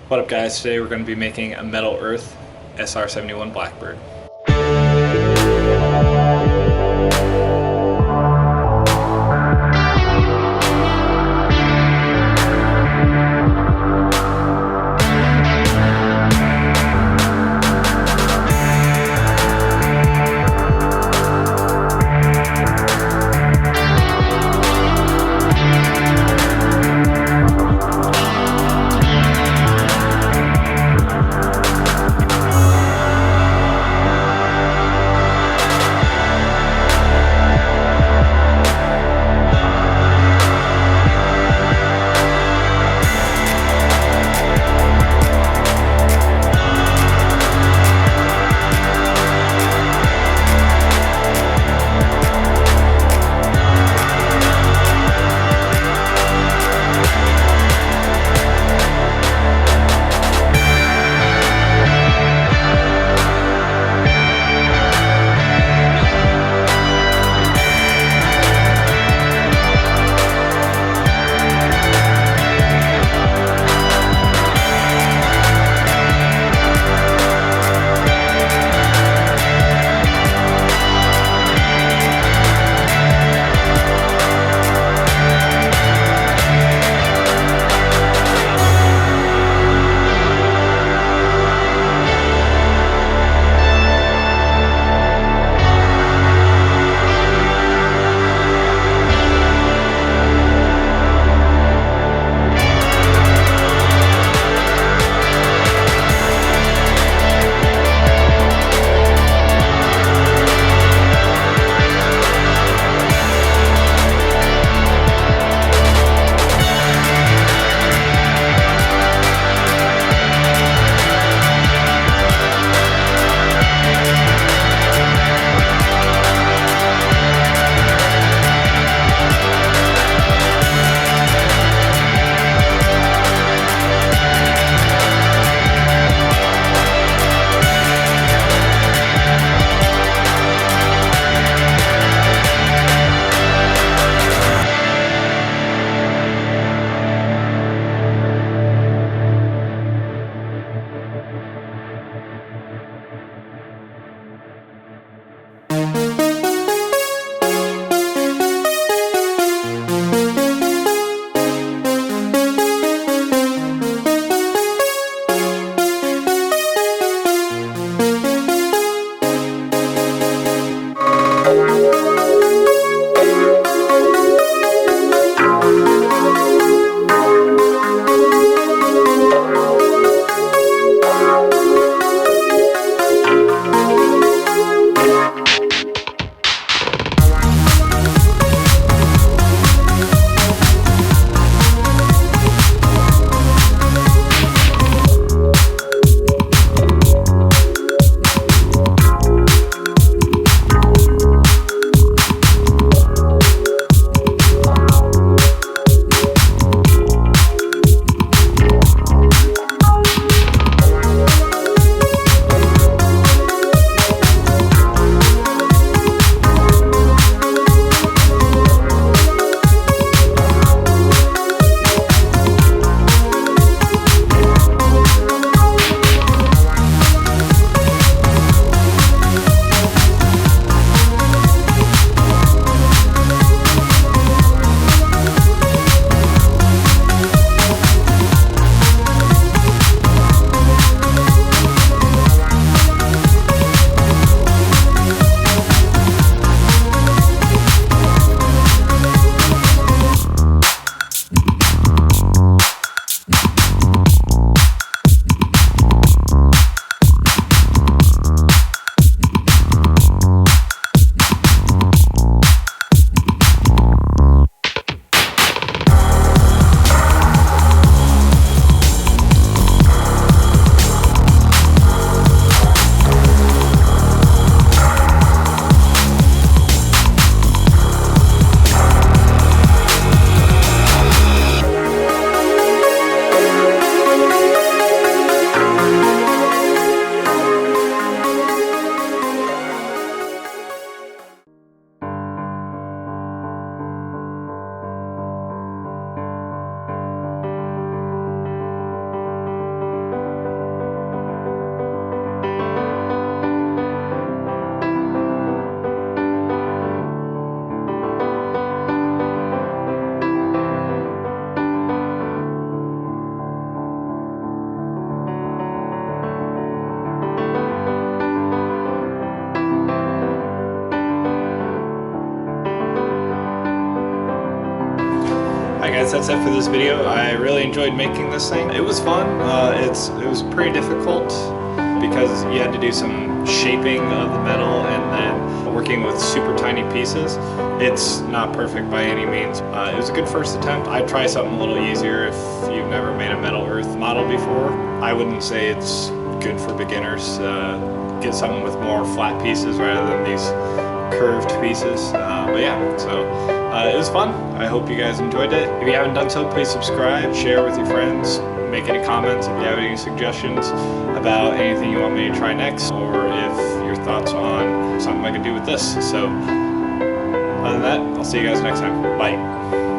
What up guys, today we're going to be making a metal earth SR-71 Blackbird. guys, that's it for this video. I really enjoyed making this thing. It was fun. It was pretty difficult because you had to do some shaping of the metal and then working with super tiny pieces. It's not perfect by any means. It was a good first attempt. I'd try something a little easier if you've never made a metal earth model before. I wouldn't say it's good for beginners. Get something with more flat pieces rather than these curved pieces. But yeah, so it was fun. I hope you guys enjoyed it. If you haven't done so, please subscribe, share with your friends, make any comments if you have any suggestions about anything you want me to try next, or if your thoughts on something I could do with this. So other than that, I'll see you guys next time. Bye.